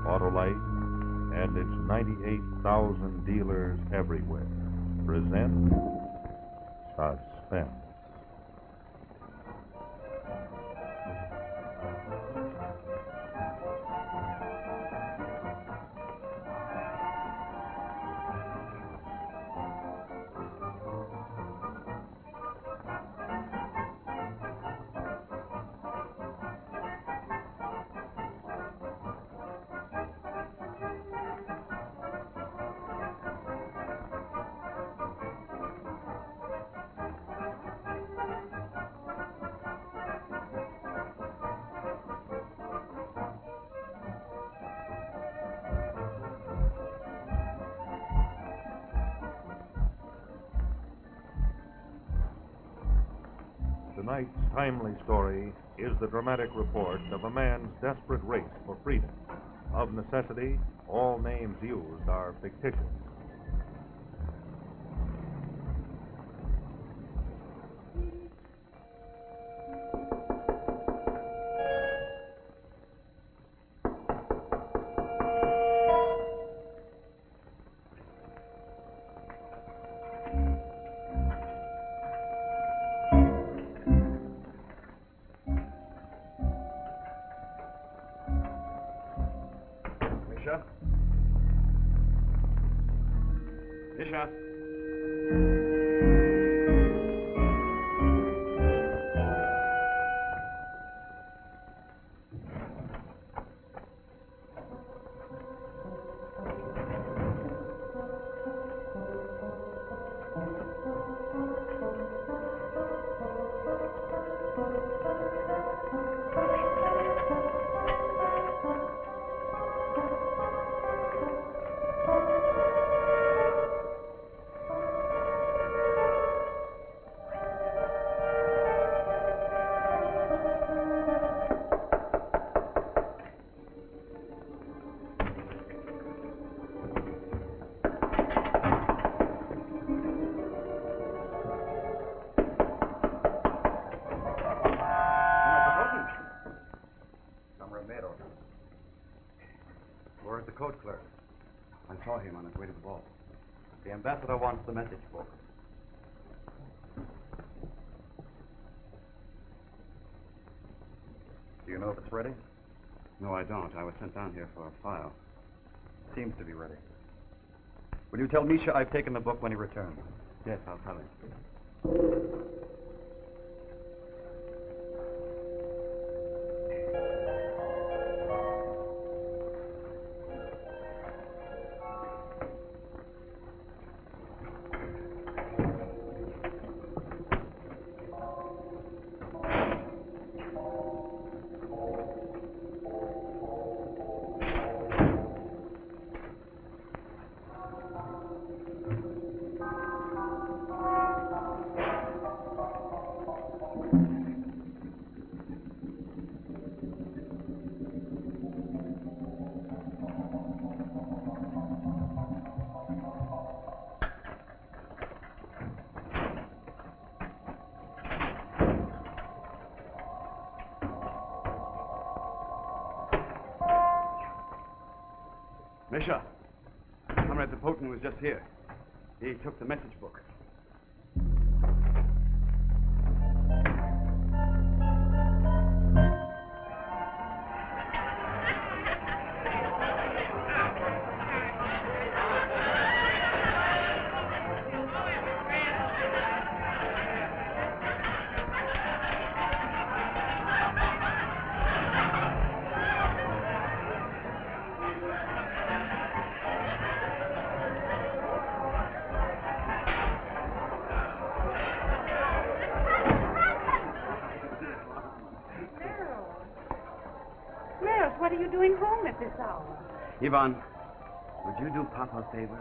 Auto-Lite, and its 98,000 dealers everywhere present Suspense. Tonight's timely story is the dramatic report of a man's desperate race for freedom. Of necessity, all names used are fictitious. Misha. Where's the coat clerk? I saw him on his way to the ball. The ambassador wants the message book. Do you know if it's ready? No, I don't. I was sent down here for a file. Seems to be ready. Will you tell Misha I've taken the book when he returns? Yes, I'll tell him. Misha, Comrade Zapotin was just here. He took the message book. What are you doing home at this hour? Yvonne, would you do Papa a favor?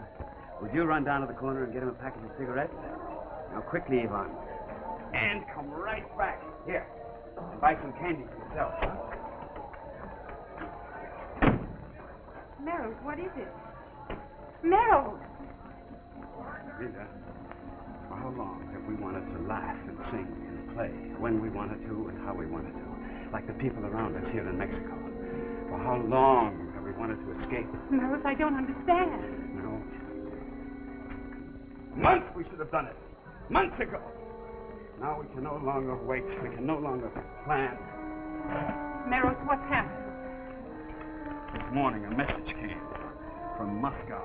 Would you run down to the corner and get him a package of cigarettes? Now, quickly, Yvonne. And come right back. Here. And buy some candy for yourself. Merrill, what is it? Merrill! Rita, for how long have we wanted to laugh and sing and play when we wanted to and how we wanted to, like the people around us here in Mexico? For how long have we wanted wanted to escape. Meadows, I don't understand. No. Months we should have done it. Months ago. Now we can no longer wait. We can no longer plan. Meadows, what's happened? This morning a message came from Moscow.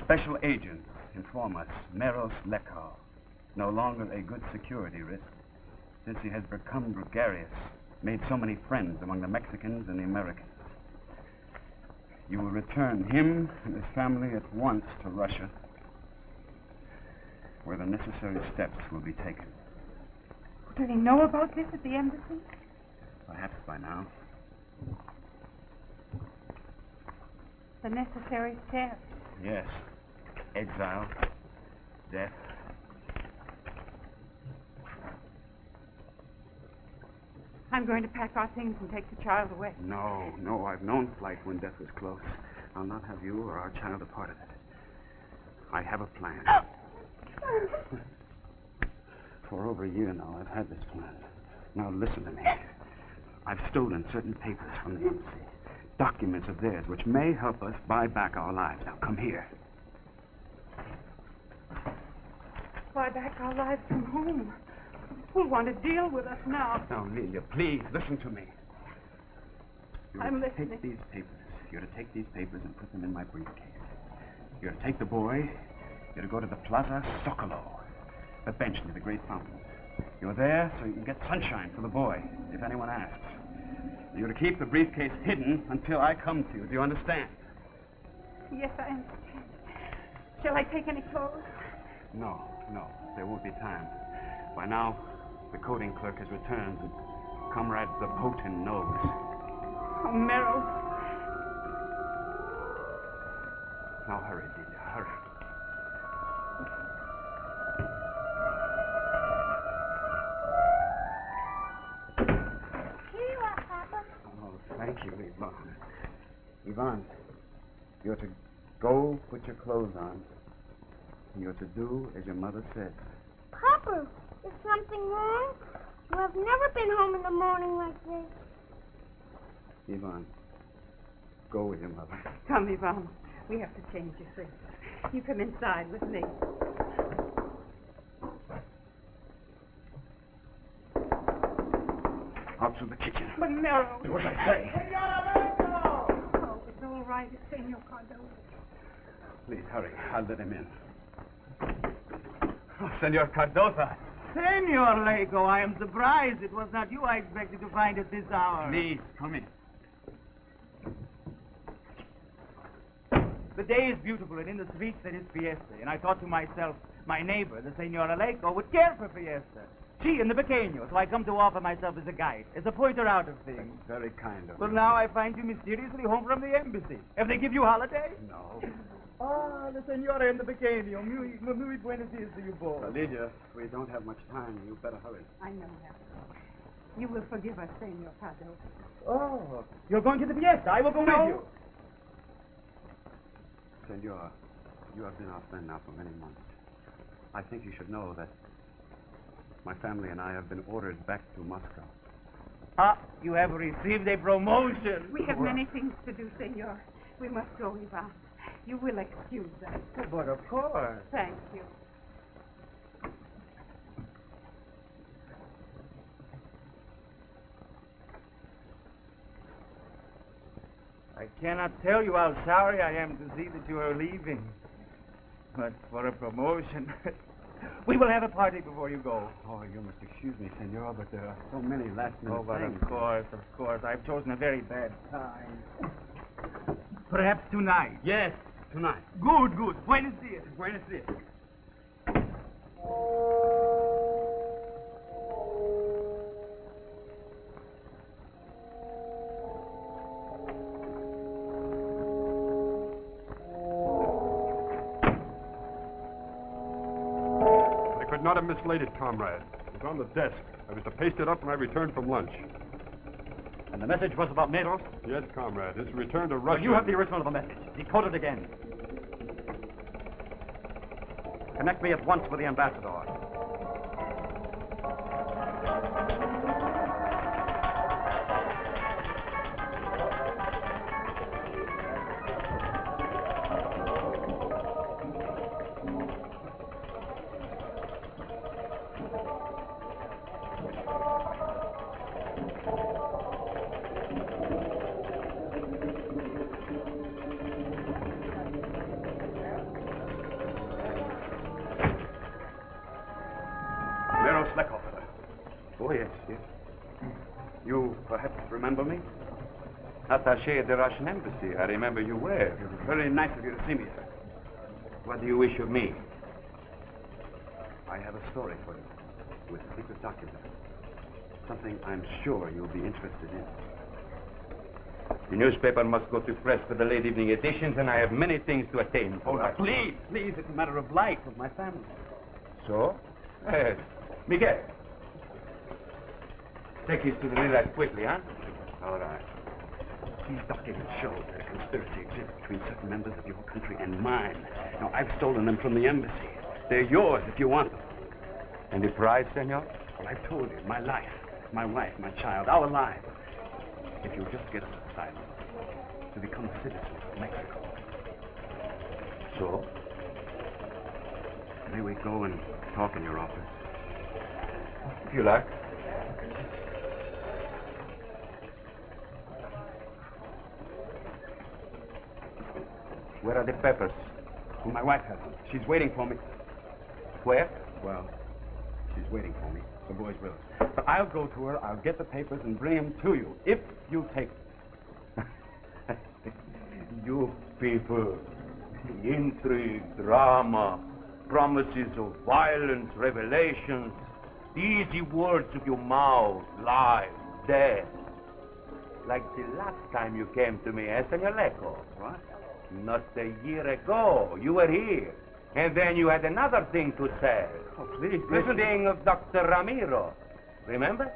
Special agents inform us Meros Lekar, no longer a good security risk, since he has become gregarious, made so many friends among the Mexicans and the Americans. You will return him and his family at once to Russia, where the necessary steps will be taken. Do they know about this at the embassy? Perhaps by now. The necessary steps. Yes. Exile. Death. I'm going to pack our things and take the child away. No, I've known flight when death was close. I'll not have you or our child a part of it. I have a plan. For over a year now, I've had this plan. Now listen to me. I've stolen certain papers from the embassy. Documents of theirs which may help us buy back our lives. Now come here. Buy back our lives from whom? Who'll want to deal with us now? Now, Amelia, please, listen to me. I'm listening. Take these papers. You're to take these papers and put them in my briefcase. You're to take the boy. You're to go to the Plaza Sokolo, the bench near the great fountain. You're there so you can get sunshine for the boy, if anyone asks. You're to keep the briefcase hidden until I come to you. Do you understand? Yes, I understand. Shall I take any clothes? No. There won't be time. By now, the coding clerk has returned, and Comrade Zapotin knows. Oh, Meadows. Now hurry, Delia, hurry. Here you are, Papa. Oh, thank you, Yvonne. Yvonne, you're to go put your clothes on. You're to do as your mother says. Papa, is something wrong? You have never been home in the morning like this. Yvonne, go with your mother. Come, Yvonne. We have to change your things. You come inside with me. Out to the kitchen. But Meadows. Do as I say. Oh, it's all right. It's Senor Cardozo. Please, hurry. I'll let him in. Oh, Senor Cardoza. Senor Lego, I am surprised. It was not you I expected to find at this hour. Please, come in. The day is beautiful, and in the streets there is fiesta. And I thought to myself, my neighbor, the Senora Lego, would care for fiesta. She and the pequeño, so I come to offer myself as a guide, as a pointer out of things. That's very kind of Well, you. now I find you mysteriously home from the embassy. Have they give you holiday? No. Ah, the Senora and the pequeño. Muy buenos dias to you both. Lydia, we don't have much time. You better hurry. I know that. You will forgive us, Senor Cardozo. Oh, you're going to the fiesta. I will go No. with you. Senor, you have been our friend now for many months. I think you should know that my family and I have been ordered back to Moscow. Ah, you have received a promotion. We have many things to do, Senor. We must go, Yvonne. You will excuse us. But of course. Thank you. I cannot tell you how sorry I am to see that you are leaving. But for a promotion, we will have a party before you go. Oh, you must excuse me, Senor, but there are so many last-minute Oh, but things. of course. I've chosen a very bad time. Perhaps tonight. Yes, tonight. Good. Buenos dias. Buenos dias. I could not have mislaid it, comrade. It was on the desk. I was to paste it up when I returned from lunch. And the message was about Meros? Yes, comrade. His return to Russia. Well, you have the original of the message. Decode it again. Connect me at once with the ambassador. Oh, yes. You perhaps remember me? Attaché of the Russian embassy. I remember you well. It was very nice of you to see me, sir. What do you wish of me? I have a story for you with secret documents. Something I'm sure you'll be interested in. The newspaper must go to press for the late evening editions, and I have many things to attend to. Oh, now, please, it's a matter of life of my family. So? Miguel. Take this to the relax quickly, huh? All right. These documents show that a conspiracy exists between certain members of your country and mine. Now, I've stolen them from the embassy. They're yours if you want them. And the price, senor? Well, I've told you, my life, my wife, my child, our lives. If you'll just get us asylum to become citizens of Mexico. So? May we go and talk in your office? If you like. Where are the papers? Well, my wife has them. She's waiting for me. Where? Well, she's waiting for me. The boys will. But I'll go to her, I'll get the papers and bring them to you, if you take them. You people, intrigue, drama, promises of violence, revelations, the easy words of your mouth, life, death. Like the last time you came to me, Senor Leco. What? Not a year ago, you were here. And then you had another thing to say. Oh, please, The thing of Dr. Ramiro. Remember?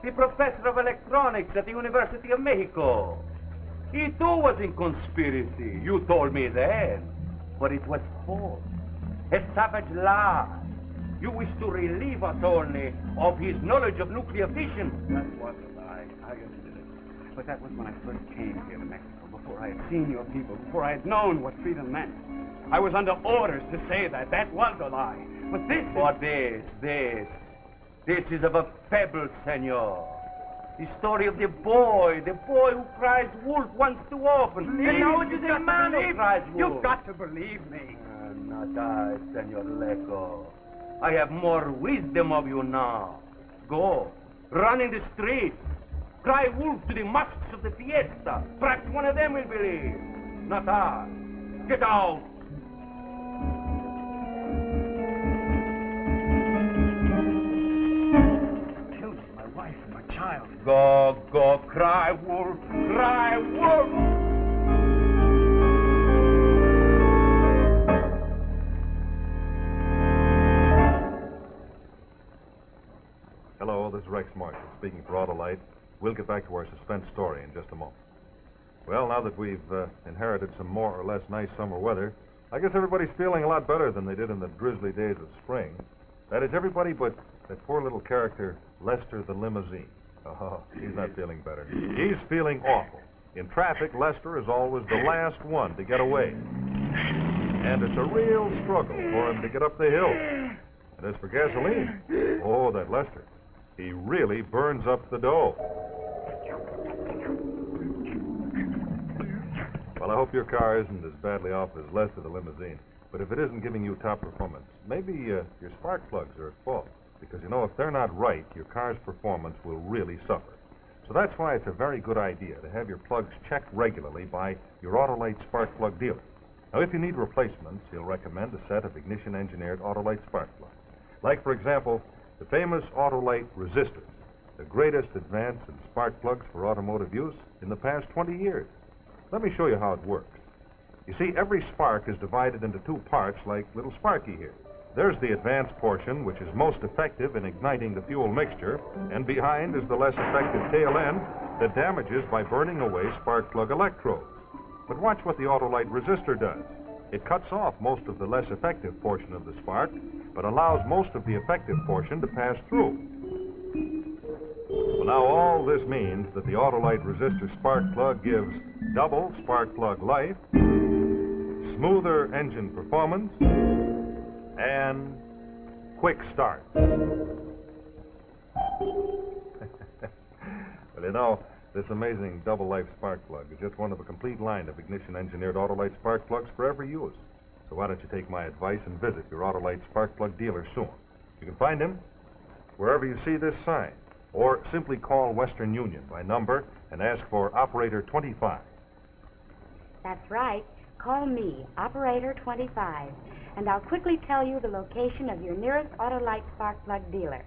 The professor of electronics at the University of Mexico. He too was in conspiracy. You told me then. But it was false. A savage lie. You wish to relieve us only of his knowledge of nuclear fission. That was a lie. I understood it. But that was when I first came here to Mexico, before I had seen your people, before I had known what freedom meant. I was under orders to say that. That was a lie. But this is... What This is of a fable, senor. The story of the boy who cries wolf once too often. And now it is a man who cries wolf. You've got to believe me. Not I, Senor Leco. I have more wisdom of you now. Go, run in the streets. Cry wolf to the masks of the fiesta. Perhaps one of them will believe. Not I. Get out. Killed my wife and my child. Go, cry wolf, cry wolf. Hello, this is Rex Marshall speaking for Auto-Lite. We'll get back to our suspense story in just a moment. Well, now that we've inherited some more or less nice summer weather, I guess everybody's feeling a lot better than they did in the drizzly days of spring. That is everybody but that poor little character, Lester the limousine. Oh, he's not feeling better. He's feeling awful. In traffic, Lester is always the last one to get away. And it's a real struggle for him to get up the hill. And as for gasoline, oh, that Lester, he really burns up the dough. Well, I hope your car isn't as badly off as Lester the limousine. But if it isn't giving you top performance, maybe your spark plugs are at fault. Because, you know, if they're not right, your car's performance will really suffer. So that's why it's a very good idea to have your plugs checked regularly by your Auto-Lite spark plug dealer. Now, if you need replacements, he'll recommend a set of ignition-engineered Auto-Lite spark plugs. Like, for example, the famous Auto-Lite resistors, the greatest advance in spark plugs for automotive use in the past 20 years. Let me show you how it works. You see, every spark is divided into two parts like little Sparky here. There's the advanced portion, which is most effective in igniting the fuel mixture, and behind is the less effective tail end that damages by burning away spark plug electrodes. But watch what the Auto-Lite resistor does. It cuts off most of the less effective portion of the spark, but allows most of the effective portion to pass through. Well, now all this means that the Auto-Lite resistor spark plug gives double spark plug life, smoother engine performance, and quick start. Well, you know, this amazing double life spark plug is just one of a complete line of ignition-engineered Auto-Lite spark plugs for every use. So why don't you take my advice and visit your Auto-Lite spark plug dealer soon? You can find him wherever you see this sign, or simply call Western Union by number and ask for Operator 25. That's right. Call me, Operator 25, and I'll quickly tell you the location of your nearest Auto-Lite spark plug dealer.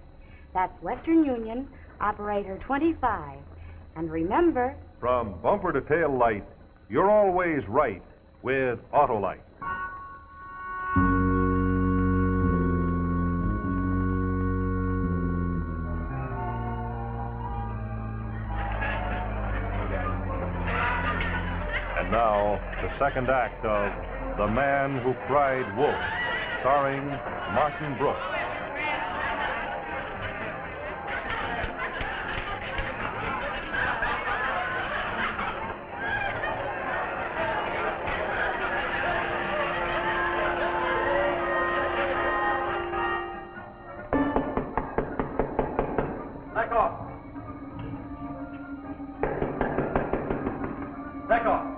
That's Western Union, Operator 25. And remember... From bumper to tail light, you're always right with Auto-Lite. And now, the second act of The Man Who Cried Wolf, starring Martin Brooks. Back off. Back off.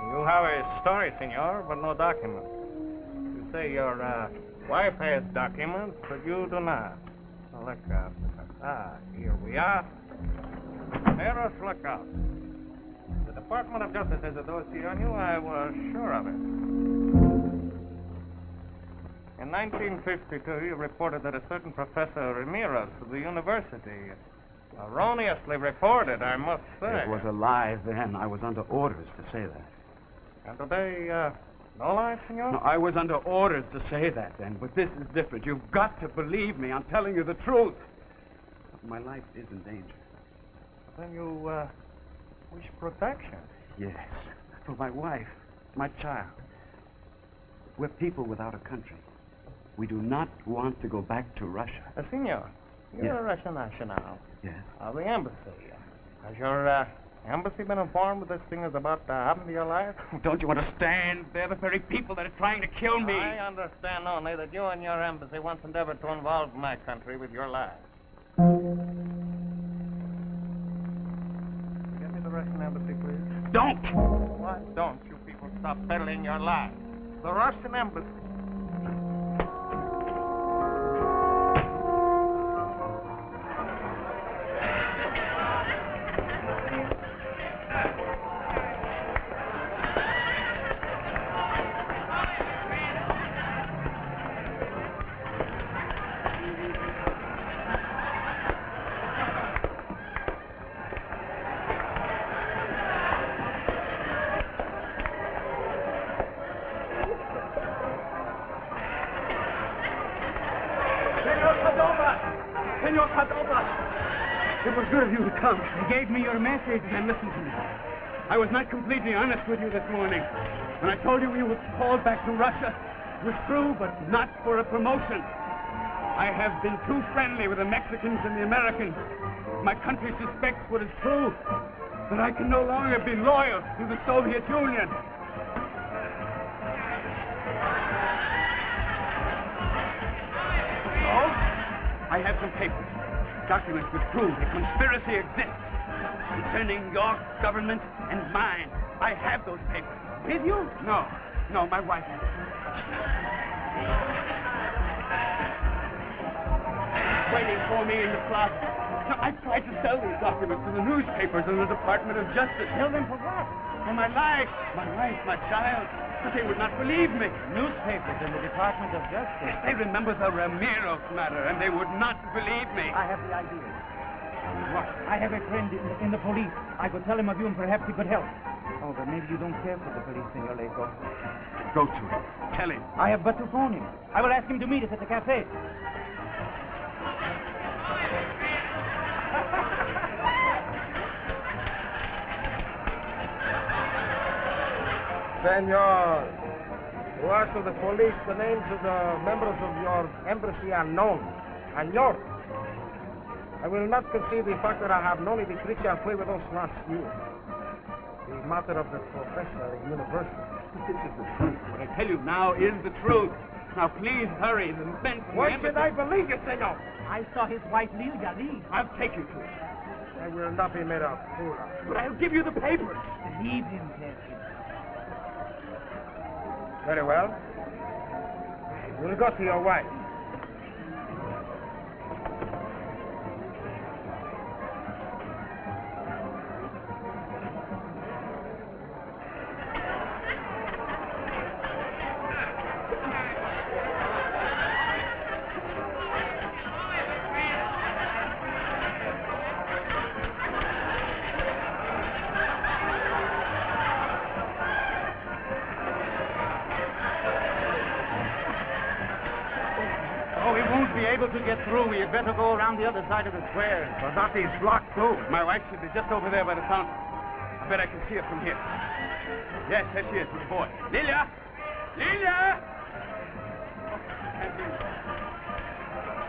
You have a story, senor, but no documents. You say your wife has documents, but you do not. So look out. Here we are. Let us look out. The Department of Justice has a dossier on you. I was sure of it. In 1952, you reported that a certain Professor Ramirez of the university erroneously reported, I must say. It was a lie then. I was under orders to say that. And today, no lie, senor? No, I was under orders to say that then, but this is different. You've got to believe me. I'm telling you the truth. My life is in danger. Then you, wish protection. Yes, for my wife, my child. We're people without a country. We do not want to go back to Russia. Senor, you're Yes. a Russian national. Yes. Of the embassy. Has your embassy been informed that this thing is about to happen to your life? Don't you understand? They're the very people that are trying to kill me. I understand only that you and your embassy once endeavored to involve my country with your lives. Give me the Russian embassy, please. Don't! Why don't you people stop peddling your lies? The Russian embassy. Senor Padova! It was good of you to come. You gave me your message. Then listen to me. I was not completely honest with you this morning. When I told you were called back to Russia, it was true, but not for a promotion. I have been too friendly with the Mexicans and the Americans. My country suspects what is true, that I can no longer be loyal to the Soviet Union. I have some papers, documents which prove a conspiracy exists concerning your government and mine. I have those papers. With you? No, my wife has them. Waiting for me in the plaza. Now, I tried to sell these documents to the newspapers and the Department of Justice. Tell them for what? For my life, my wife, my child. But they would not believe me. Newspapers in the Department of Justice. Yes, they remember the Ramirez matter, and they would not believe me. I have the idea. What? I have a friend in the police. I could tell him of you, and perhaps he could help. Oh, but maybe you don't care for the police, Senor Leco. Go to him. Tell him. I have but to phone him. I will ask him to meet us at the cafe. Senor, to us of the police, the names of the members of your embassy are known, and yours. I will not concede the fact that I have known Beatrice fue with us last year. The matter of the professor of university. This is the truth. What I tell you now is the truth. Now, please hurry. The men from Why the should embassy... I believe you, senor? I saw his wife, Lilia, leave. I'll take you to him. I will not be made a fool of. But I'll give you the papers. Leave him, Captain. Very well. We'll go to your wife. To get through, we had better go around the other side of the square. But that is blocked too. My wife should be just over there by the fountain. I bet I can see her from here. Yes, there she is with the boy. Lilia! Lilia!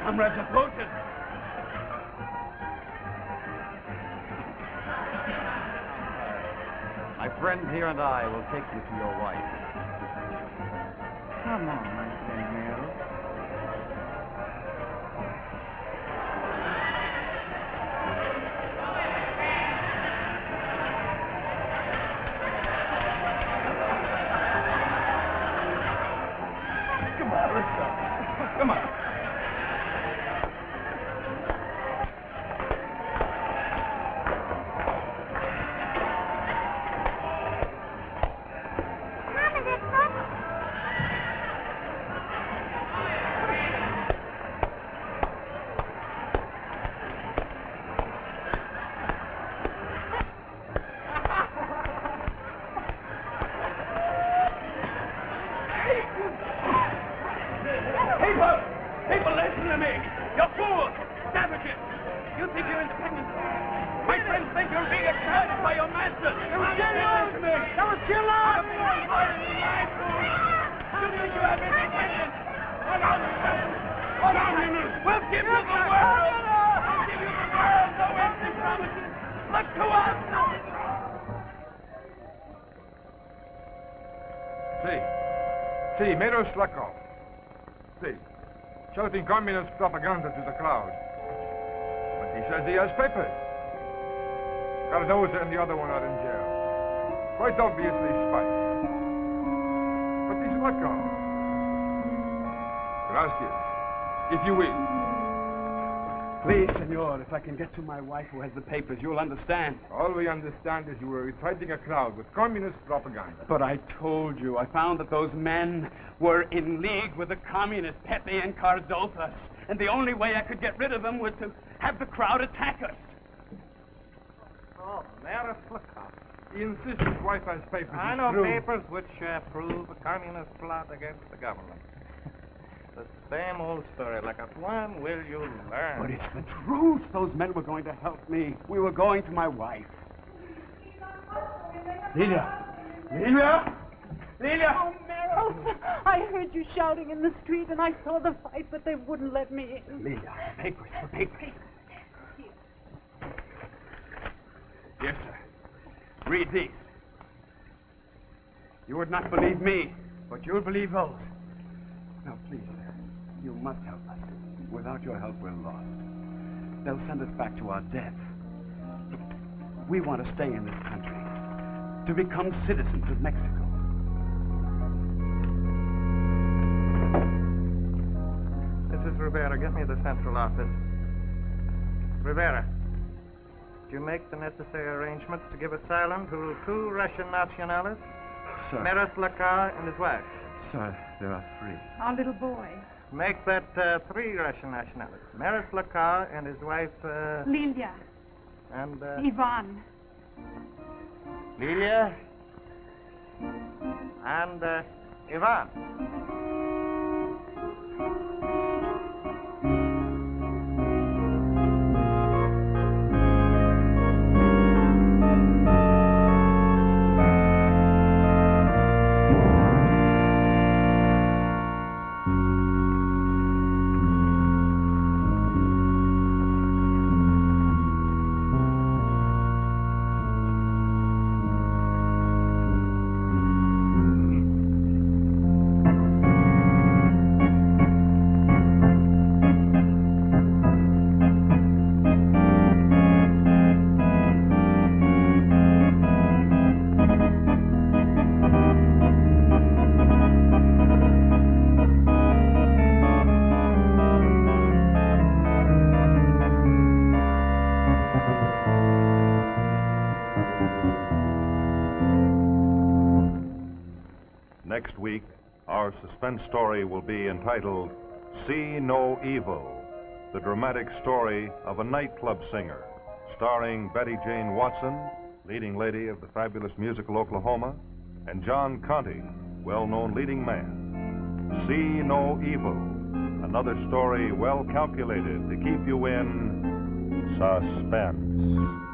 Comrades approaching. My friends here and I will take you to your wife. Come on, my friend Mary. Come on. People, listen to me. You're fools, savages. You think you're independent. My friends think you're being exploited by your masters. That was killed! That was killed! You think you have independence? Hold on, we'll give you the world. We'll give you the world. No empty promises. Look to us. See, mero slacko. See, shouting communist propaganda to the crowd. But he says he has papers. Cardoza and the other one are in jail. Quite obviously spies. But he's slacko. Gracias, if you will. Please, senor, if I can get to my wife who has the papers, you'll understand. All we understand is you were inciting a crowd with communist propaganda. But I told you, I found that those men were in league with the communists, Pepe and Cardoza. And the only way I could get rid of them was to have the crowd attack us. Oh, there's Flickoff. He insists his wife has papers. I It's know true. papers which prove a communist plot against the government. The same old story. Like a when will you learn? But it's the truth. Those men were going to help me. We were going to my wife. Lilia! Lilia! Lilia! Oh, Merrill, I heard you shouting in the street, and I saw the fight, but they wouldn't let me in. Lilia, papers, the papers. Yes, sir. Read these. You would not believe me, but you'll believe those. Now, please, sir, you must help us. Without your help, we're lost. They'll send us back to our death. We want to stay in this country, to become citizens of Mexico. Mrs. Rivera, get me the central office. Rivera, did you make the necessary arrangements to give asylum to 2 Russian nationalists? sir. Maris Lacar and his wife. Sir, there are three. Our little boy. Make that three Russian nationalities. Maris Lacar and his wife, Lilia. and, Ivan. Lilia. And, Ivan. Next week, our suspense story will be entitled See No Evil, the dramatic story of a nightclub singer, starring Betty Jane Watson, leading lady of the fabulous musical Oklahoma, and John Conte, well-known leading man. See No Evil, another story well calculated to keep you in suspense.